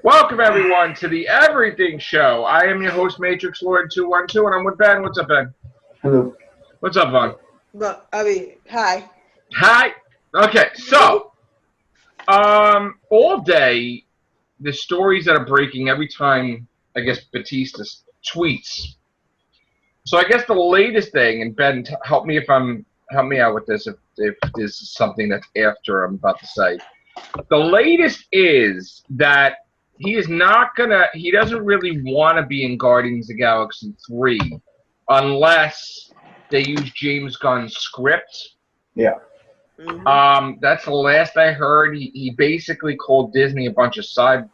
Welcome everyone to the Everything Show. I am your host, Matrix Lord 212, and I'm with Ben. What's up, Ben? Hello. What's up, Vaughn? But hi. Hi. Okay, so all day the stories that are breaking every time I guess Batista tweets. So I guess the latest thing, and Ben, help me out with this if this is something that's after I'm about to say. The latest is that he doesn't really want to be in Guardians of the Galaxy 3 unless they use James Gunn's script. Yeah. Mm-hmm. That's the last I heard. He basically called Disney a bunch of cyber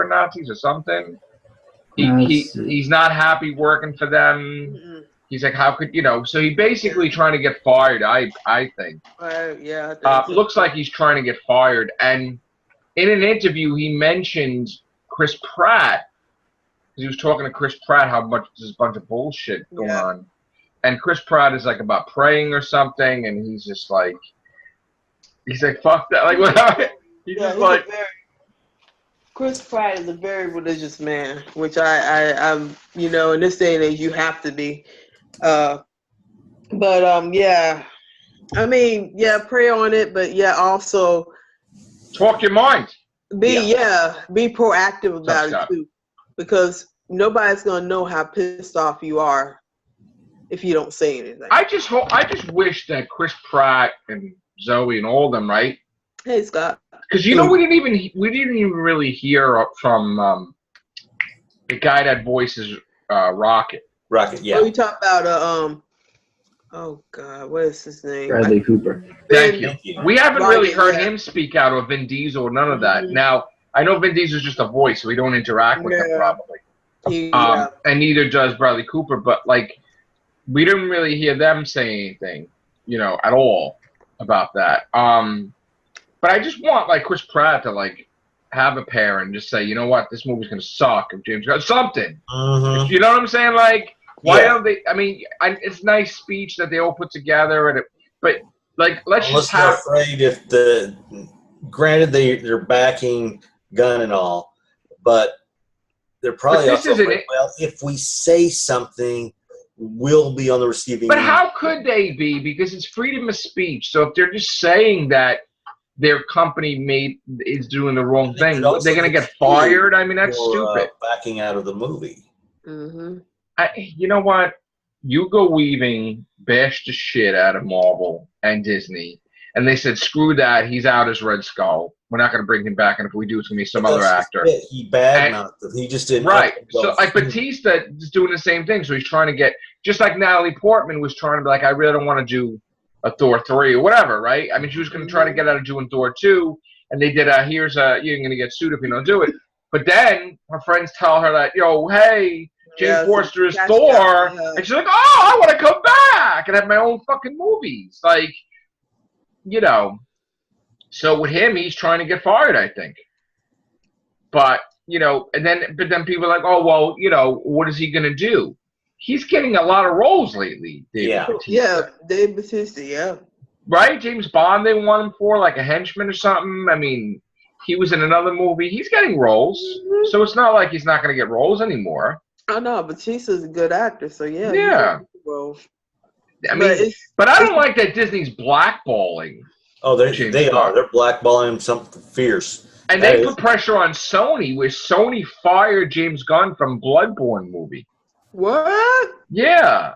Nazis or something. He's not happy working for them. Mm-hmm. He's like, how could so he basically trying to get fired, I think. Yeah. I think Looks like he's trying to get fired. And in an interview, he mentioned Chris Pratt, because he was talking to Chris Pratt how much there's a bunch of bullshit going on. And Chris Pratt is like about praying or something, and he's like, fuck that. Like, what? Chris Pratt is a very religious man, which I'm, in this day and age, you have to be. Yeah. I mean, yeah, pray on it, but yeah, also talk your mind. Be proactive about it too, because nobody's gonna know how pissed off you are if you don't say anything. I just wish that Chris Pratt and Zoe and all of them, right? Hey, Scott. Because we didn't even really hear from the guy that voices Rocket. Rocket, yeah. Oh, you talk about oh God, what is his name? Bradley Cooper. Thank you. We haven't really heard him speak out, or Vin Diesel, or none of that. Mm-hmm. Now, I know Vin Diesel's just a voice, so we don't interact with him probably. And neither does Bradley Cooper, but like, we didn't really hear them say anything, at all about that. But I just want like Chris Pratt to like have a pair and just say, you know what, this movie's gonna suck if James got something. Mm-hmm. You know what I'm saying? Like, why don't they? I mean, it's nice speech that they all put together, but like, let's just have. Afraid if granted they're backing Gunn and all, but they're probably also afraid, well, if we say something, we'll be on the receiving end. But how could they be? Because it's freedom of speech. So if they're just saying that their company is doing the wrong thing, they're going to get fired? I mean, that's stupid. Backing out of the movie. Mm-hmm. You know what? Hugo Weaving bashed the shit out of Marvel and Disney, and they said, screw that, he's out as Red Skull. We're not going to bring him back, and if we do, it's going to be some other actor. He badmouthed it. He just didn't. Right. So, like, Batista is doing the same thing. So he's trying to get, just like Natalie Portman was trying to be like, I really don't want to do a Thor 3 or whatever, right? I mean, she was going to try to get out of doing Thor 2, and they did you're going to get sued if you don't do it. But then her friends tell her that, hey, Jane Forster is Thor, and she's like, oh, I want to come back and have my own fucking movies. Like, so with him, he's trying to get fired, I think. But, but then people are like, oh, well, what is he going to do? He's getting a lot of roles lately, David Batista. Yeah, Dave Batista, yeah. Right? James Bond, they want him for, like a henchman or something. I mean, he was in another movie. He's getting roles. Mm-hmm. So it's not like he's not going to get roles anymore. I know, Batista's a good actor, so yeah. Yeah. I mean, but I don't like that Disney's blackballing. Oh, they are. They're blackballing him something fierce. And they put pressure on Sony, where Sony fired James Gunn from Bloodborne movie. What? Yeah.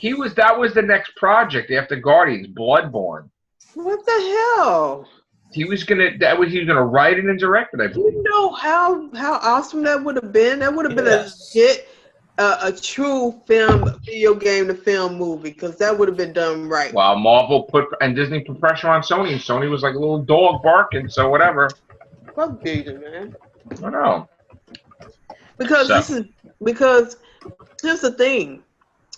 That was the next project after Guardians, Bloodborne. What the hell? He was gonna write it and direct it, I believe. You know how awesome that would have been? That would have been a true video game to film movie, because that would have been done right. Well, Marvel and Disney put pressure on Sony, and Sony was like a little dog barking, so whatever. Fuck Disney, man. I know. Because here's the thing.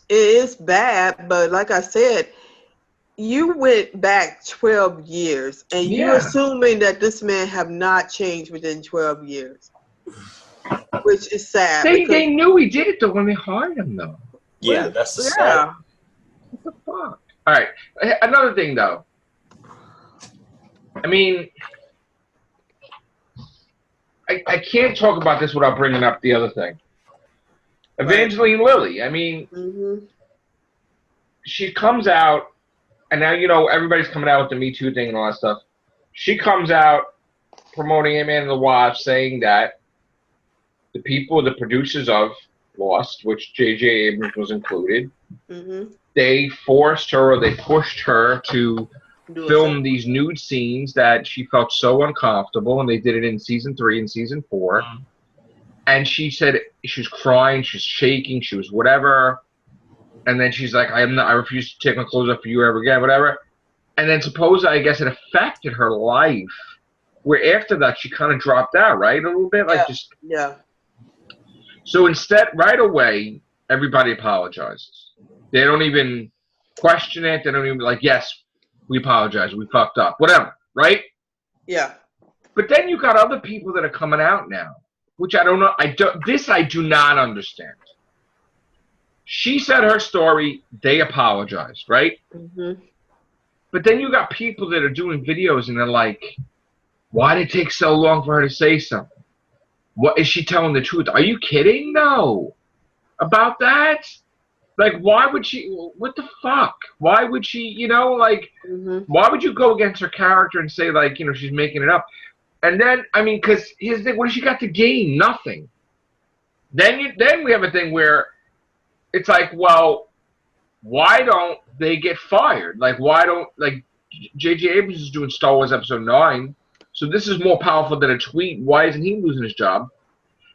It is bad, but like I said, you went back 12 years, and you're assuming that this man have not changed within 12 years, which is sad. They knew he did it, though, when they hired him, though. Yeah, that's the sad. What the fuck? All right, another thing, though. I mean, I can't talk about this without bringing up the other thing. Evangeline Lilly. I mean, she comes out, and now everybody's coming out with the Me Too thing and all that stuff. She comes out promoting Ant-Man and the Wasp, saying that the producers of Lost, which J.J. Abrams was included, they forced her or they pushed her to film these nude scenes that she felt so uncomfortable, and they did it in season 3 and season 4. And she said she was crying, she was shaking, she was whatever. And then she's like, I refuse to take my clothes off for you ever again, whatever. And then supposedly, I guess it affected her life, where after that she kind of dropped out, right? A little bit, Yeah. So instead, right away, everybody apologizes. They don't even question it. They don't even yes, we apologize, we fucked up, whatever, right? Yeah. But then you got other people that are coming out now, which I don't know. I do not understand. She said her story. They apologized, right? But then you got people that are doing videos and they're like, why did it take so long for her to say something? What is she telling the truth? Are you kidding? No. About that? Like, why would she? What the fuck? Why would she? Why would you go against her character and say she's making it up? And then because here's the thing: what has she got to gain? Nothing. Then we have a thing where it's like, well, why don't they get fired? Why don't J.J. Abrams is doing Star Wars Episode 9, so this is more powerful than a tweet. Why isn't he losing his job?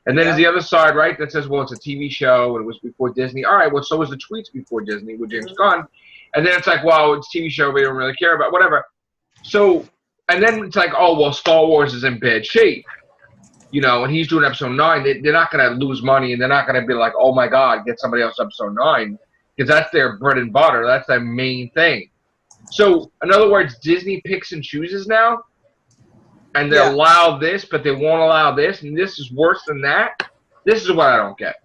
And then there's the other side, right, that says, well, it's a TV show and it was before Disney. All right, well, so was the tweets before Disney with James Gunn. And then it's like, well, it's a TV show, we don't really care about, whatever. So, and then it's like, oh, well, Star Wars is in bad shape. And he's doing Episode 9. They're not going to lose money, and they're not going to be like, oh, my God, get somebody else Episode 9. Because that's their bread and butter. That's their main thing. So, in other words, Disney picks and chooses now. And they allow this, but they won't allow this, and this is worse than that. This is what I don't get.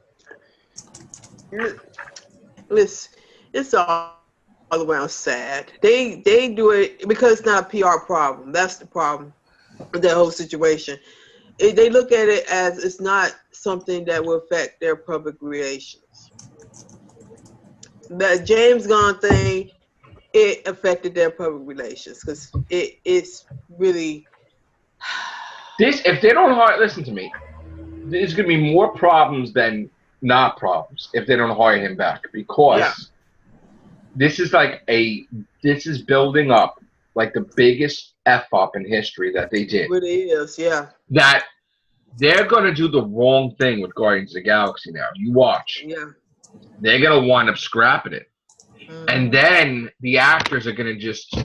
It's all around sad. They do it because it's not a PR problem. That's the problem with that whole situation. They look at it as it's not something that will affect their public relations. The James Gunn thing, it affected their public relations because it's really. If they don't hire, listen to me, there's going to be more problems than not problems if they don't hire him back, because this is building up like the biggest F up in history that they did. It really is, yeah. That they're going to do the wrong thing with Guardians of the Galaxy now. You watch. Yeah. They're going to wind up scrapping it. And then the actors are going to just,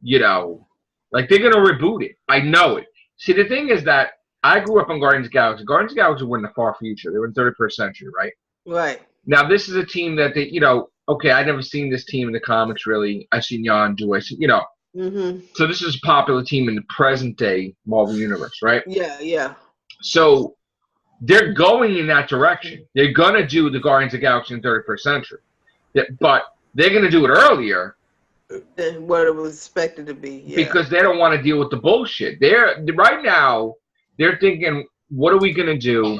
they're going to reboot it. I know it. See, the thing is that I grew up on Guardians of the Galaxy. Guardians of the Galaxy were in the far future. They were in the 31st century, right? Right. Now, this is a team that they, okay, I've never seen this team in the comics, really. I've seen Yondu. So this is a popular team in the present-day Marvel Universe, right? Yeah. So they're going in that direction. They're going to do the Guardians of the Galaxy in the 31st century. But they're going to do it earlier. Than what it was expected to be. Yeah. Because they don't want to deal with the bullshit. Right now, they're thinking, what are we going to do?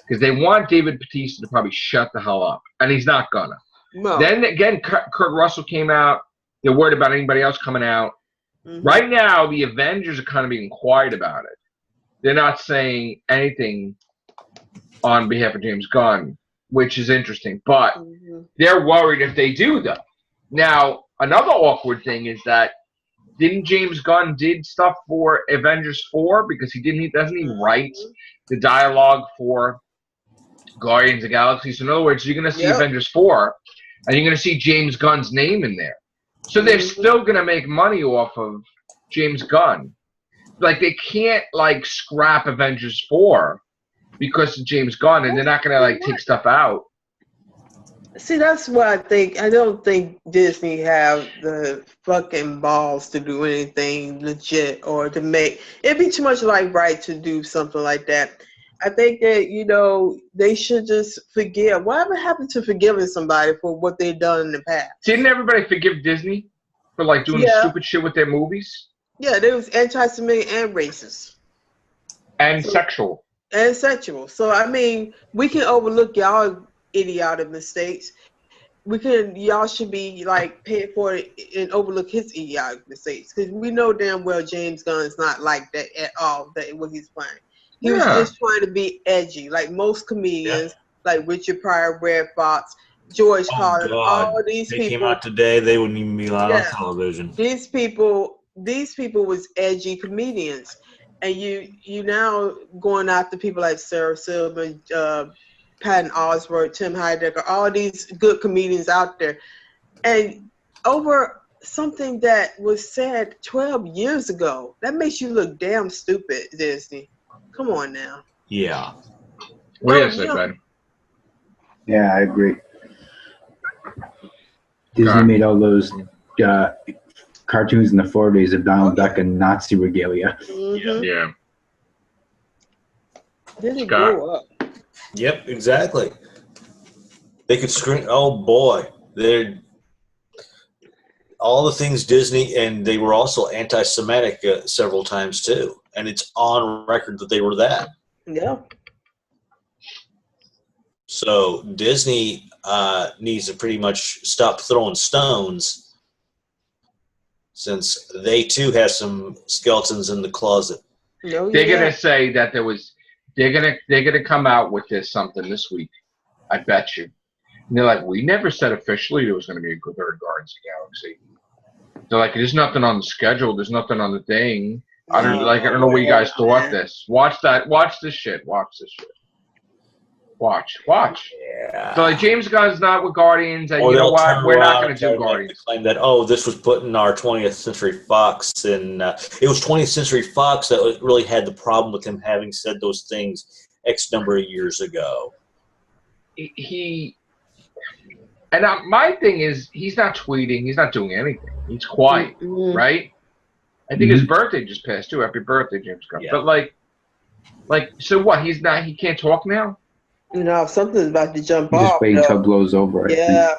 Because they want David Bautista to probably shut the hell up. And he's not going to. No. Then, again, Kurt Russell came out. They're worried about anybody else coming out. Right now, the Avengers are kind of being quiet about it. They're not saying anything on behalf of James Gunn, which is interesting. But they're worried if they do, though. Now, another awkward thing is that didn't James Gunn did stuff for Avengers 4 because doesn't he write the dialogue for Guardians of the Galaxy? So in other words, you're going to see Avengers 4 and you're going to see James Gunn's name in there. So they're still going to make money off of James Gunn. They can't scrap Avengers 4 because of James Gunn, and they're not going to take stuff out. See, that's what I think. I don't think Disney have the fucking balls to do anything legit or to make. It'd be too much right to do something like that. I think that, they should just forgive. Whatever happened to forgiving somebody for what they've done in the past? Didn't everybody forgive Disney for doing stupid shit with their movies? Yeah, they was anti-Semitic and racist. And sexual. and sexual. So I mean, we can overlook y'all idiotic mistakes. Y'all should be like paying for it and overlook his idiotic mistakes, because we know damn well James Gunn is not like that at all. That what he's playing. He was just trying to be edgy, like most comedians, like Richard Pryor, Red Fox, George Carlin, all these people. They came out today, they wouldn't even be allowed on television. These people was edgy comedians, and you now going after people like Sarah Silverman, Patton Oswalt, Tim Heidecker, all these good comedians out there, and over something that was said 12 years ago. That makes you look damn stupid, Disney. Come on now. Yeah. What do you say, Ben? Yeah, I agree. Disney made all those cartoons in the 40s of Donald Duck and Nazi regalia. Mm-hmm. Yeah. Disney grew up. Yep, exactly. They could scream. Oh boy, they're all the things Disney, and they were also anti-Semitic several times too. And it's on record that they were that. Yeah. So Disney needs to pretty much stop throwing stones, since they too have some skeletons in the closet. No, they're gonna say that there was. They're gonna come out with something this week. I bet you. And they're like, we never said officially there was gonna be a third Guardians of the Galaxy. They're like, there's nothing on the schedule. There's nothing on the thing. I don't know what you guys thought this. Watch that. Watch this shit. Watch this shit. Watch. Yeah. So like James Gunn's not with Guardians, and you know what? We're not going to do Guardians. Claim that this was put in our 20th Century Fox, and it was 20th Century Fox that really had the problem with him having said those things X number of years ago. My thing is, he's not tweeting. He's not doing anything. He's quiet, right? I think his birthday just passed too. Happy birthday, James Gunn. Yeah. But like, so what? He can't talk now. No, something's about to jump off. Just wait until it blows over. Yeah.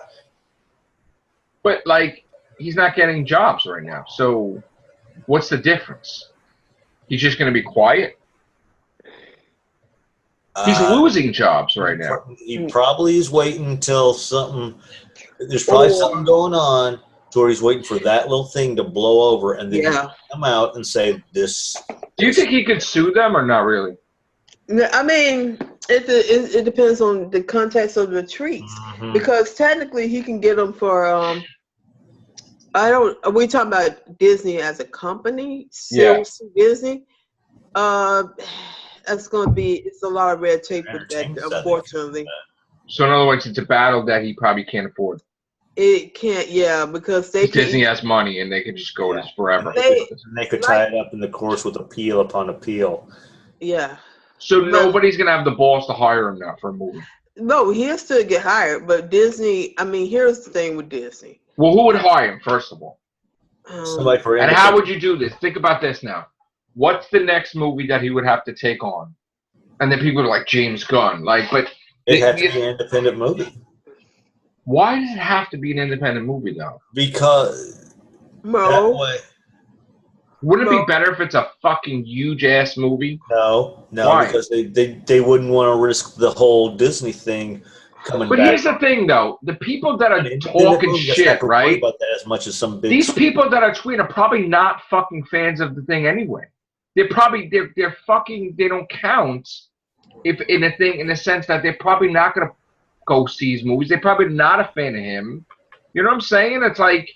But like, he's not getting jobs right now. So, what's the difference? He's just going to be quiet. He's losing jobs right now. He probably is waiting until something. There's probably something going on to where he's waiting for that little thing to blow over, and then come out and say this. Do you think he could sue them or not really? I mean, it depends on the context of the treats, because technically he can get them for are we talking about Disney as a company? Disney. It's a lot of red tape with that, unfortunately. So in other words, it's a battle that he probably can't afford. It can't, because Disney has money and they can just go this forever. They could tie it up in the course with appeal upon appeal. Yeah. So nobody's going to have the balls to hire him now for a movie. No, he'll still get hired, but Disney, I mean, here's the thing with Disney. Well, who would hire him, first of all? Somebody for and how would you do this? Think about this now. What's the next movie that he would have to take on? And then people are like, James Gunn. But it has to be an independent movie. Why does it have to be an independent movie, though? Because that way. Wouldn't it be better if it's a fucking huge-ass movie? No. Why? Because they wouldn't want to risk the whole Disney thing coming back. But here's the thing, though. The people that are talking shit, right? About that as much as some big These people that are tweeting are probably not fucking fans of the thing anyway. They're probably, they're fucking, they don't count if in the sense that they're probably not going to go see his movies. They're probably not a fan of him. You know what I'm saying? It's like,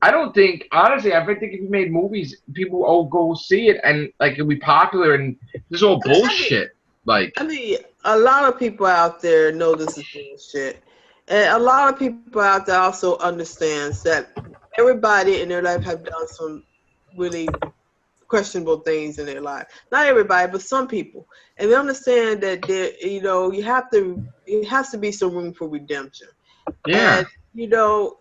I don't think, honestly, I think if he made movies, people will go see it and it'll be popular, and this is all bullshit. I mean, a lot of people out there know this is bullshit. And a lot of people out there also understands that everybody in their life have done some really questionable things in their life. Not everybody, but some people. And they understand that it has to be some room for redemption. Yeah. And,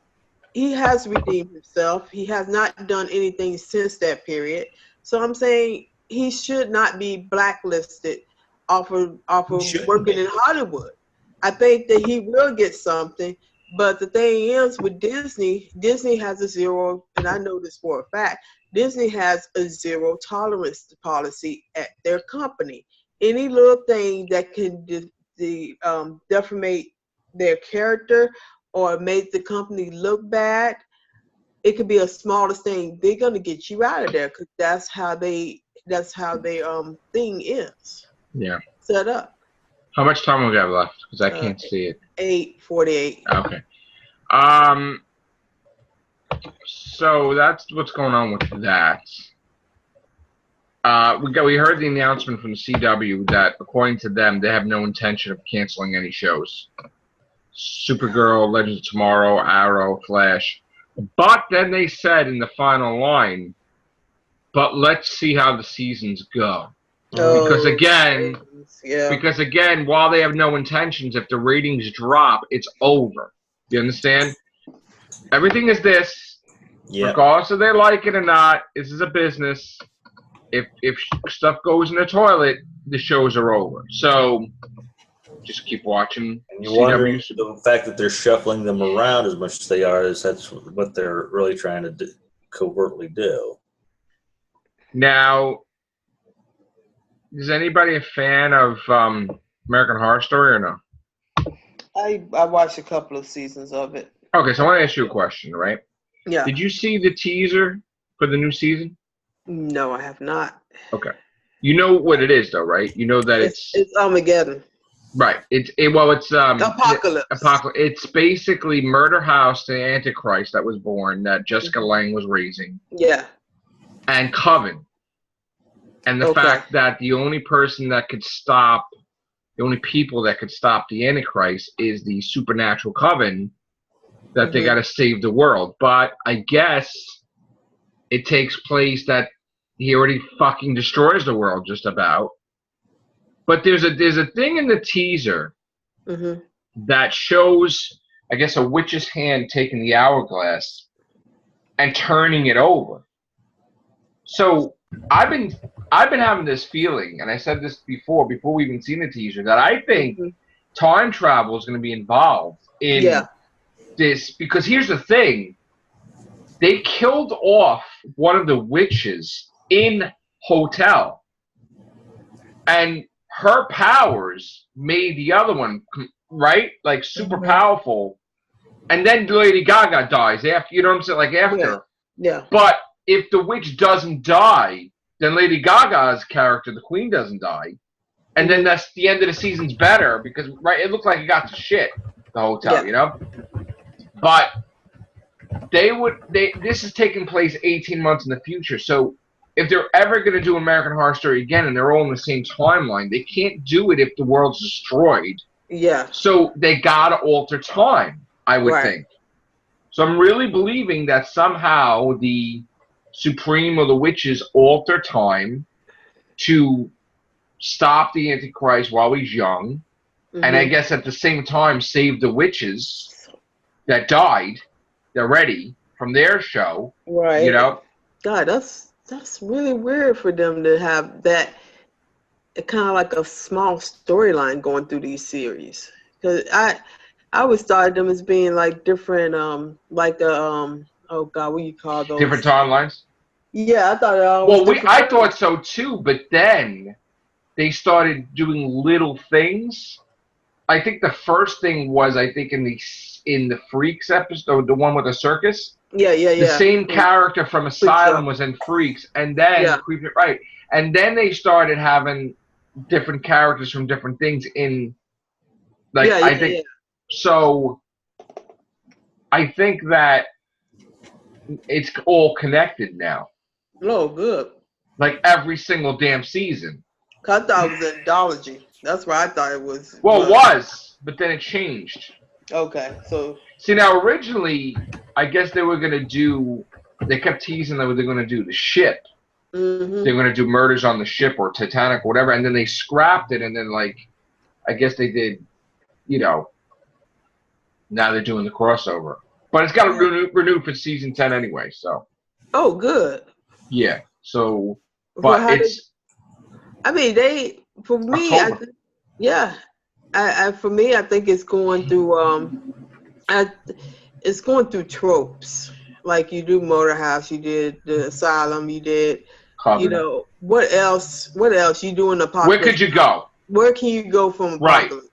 he has redeemed himself. He has not done anything since that period. So I'm saying he should not be blacklisted off of working in Hollywood. I think that he will get something. But the thing is, with Disney has a zero, and I know this for a fact, Disney has a zero tolerance policy at their company. any little thing that can defamate their character or make the company look bad, it could be a smallest thing. They're gonna get you out of there because that's how they thing is. Yeah. Set up. How much time we got left? Because I can't see it. 8:48. Okay. So that's what's going on with that. We heard the announcement from the CW that according to them, they have no intention of canceling any shows. Supergirl, Legends of Tomorrow, Arrow, Flash. But then they said in the final line, but let's see how the seasons go. Because again, while they have no intentions, if the ratings drop, it's over. You understand? Everything is this. Yep. Regardless if they like it or not, this is a business. If stuff goes in the toilet, the shows are over. So just keep watching. And you wonder the fact that they're shuffling them around as much as they are, is that's what they're really trying to covertly do. Now, is anybody a fan of American Horror Story or no? I watched a couple of seasons of it. Okay, so I want to ask you a question, right? Yeah. Did you see the teaser for the new season? No, I have not. Okay. You know what it is, though, right? You know that it's Armageddon. Right. It's Apocalypse. It's basically Murder House, the Antichrist that was born, that Jessica Lange was raising. Yeah. And Coven. And the fact that the only people that could stop the Antichrist is the supernatural Coven, that they got to save the world. But I guess it takes place that he already fucking destroys the world just about. But there's a thing in the teaser that shows, I guess, a witch's hand taking the hourglass and turning it over. So I've been having this feeling, and I said this before we even seen the teaser, that I think time travel is going to be involved in this, because here's the thing: they killed off one of the witches in Hotel, and her powers made the other one, right, like super powerful, and then Lady Gaga dies after. You know what I'm saying? Like after. Yeah. But if the witch doesn't die, then Lady Gaga's character, the Queen, doesn't die, and then that's the end of the season's better because it looked like it got to shit, the Hotel, you know. But this is taking place 18 months in the future, so if they're ever going to do American Horror Story again and they're all in the same timeline, they can't do it if the world's destroyed. Yeah. So they got to alter time, I would think. So I'm really believing that somehow the Supreme or the witches alter time to stop the Antichrist while he's young, and I guess at the same time save the witches that died already from their show. Right. You know? God, that's really weird for them to have that kind of like a small storyline going through these series. Because I always thought of them as being like different, oh God, what do you call those? Different timelines? Yeah, I thought I thought so too, but then they started doing little things. I think the first thing was, I think in the Freaks episode, the one with the circus. Yeah. The same character from Asylum was in Freaks, and then and then they started having different characters from different things in, like, I think. So I think that it's all connected now. Oh, good. Like every single damn season. I thought it was an anthology. That's where I thought it was. Well, it was, but then it changed. Okay, so. See, now originally, I guess they were going to do, they kept teasing that they're going to do the ship. They were going to do Murders on the Ship or Titanic or whatever, and then they scrapped it, and then, like, I guess they did, you know, now they're doing the crossover. But it's got to renew for season 10 anyway, so. Oh, good. Yeah, so, but for me, for me, I think it's going through, it's going through tropes. Like you do Motor House, you did the Asylum, you did, Coven. You know, What else? What else? You doing apocalypse? Where could you go? Where can you go from apocalypse? Right.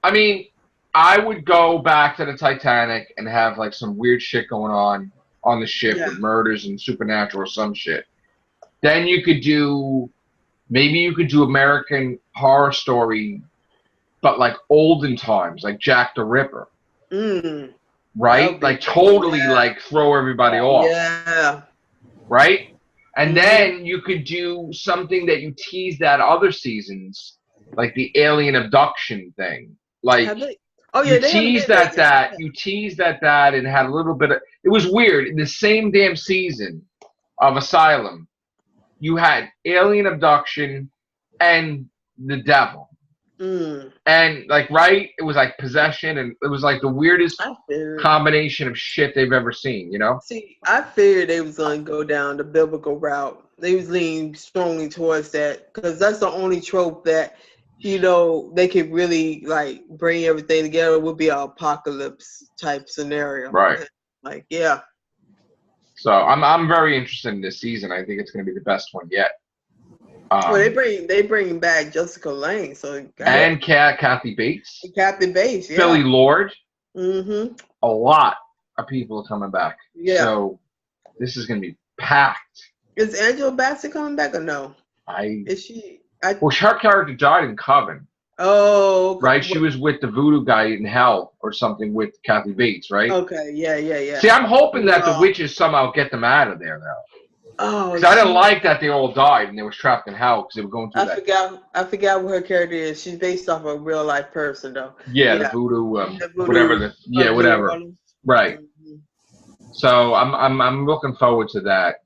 I mean, I would go back to the Titanic and have like some weird shit going on the ship with murders and supernatural or some shit. Then you could do, maybe you could do American Horror Story, but like olden times, like Jack the Ripper. Right? Like totally like throw everybody off. Yeah. Right? And then you could do something that you teased at other seasons, like the alien abduction thing. Like you teased at that, and had a little bit of, it was weird. In the same damn season of Asylum, you had alien abduction and the devil. And like, right, it was like possession, and it was like the weirdest combination of shit they've ever seen, you know? See, I figured they was going to go down the biblical route. They was leaning strongly towards that, because that's the only trope that, you know, they could really like bring everything together. Would be an apocalypse type scenario. Right. Like, yeah. So I'm very interested in this season. I think it's going to be the best one yet. Well, they bring back Jessica Lange, so and Kathy Bates. Kathy Bates, yeah. Philly Lord. Mm-hmm. A lot of people are coming back. Yeah. So this is going to be packed. Is Angela Bassett coming back or no? Is she? Well, her character died in Coven. Oh. Okay. Right? She was with the voodoo guy in hell or something with Kathy Bates, right? Okay. Yeah. See, I'm hoping that the witches somehow get them out of there now. Oh, because I didn't like that they all died and they were trapped in hell because they were going through I forgot what her character is. She's based off a real life person though. Yeah, the voodoo, whatever. Whatever. Right. So I'm looking forward to that.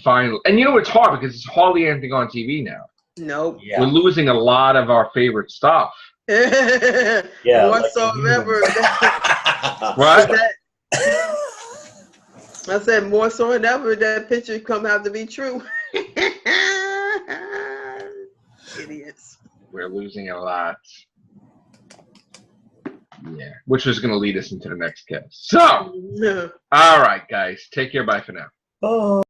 Finally, and you know it's hard because it's hardly anything on TV now. Nope. Yeah. We're losing a lot of our favorite stuff. Yeah. Whatsoever. What? I said more so than ever that picture come out to be true. Idiots. We're losing a lot. Yeah. Which is going to lead us into the next cast. So, all right, guys. Take care. Bye for now. Oh.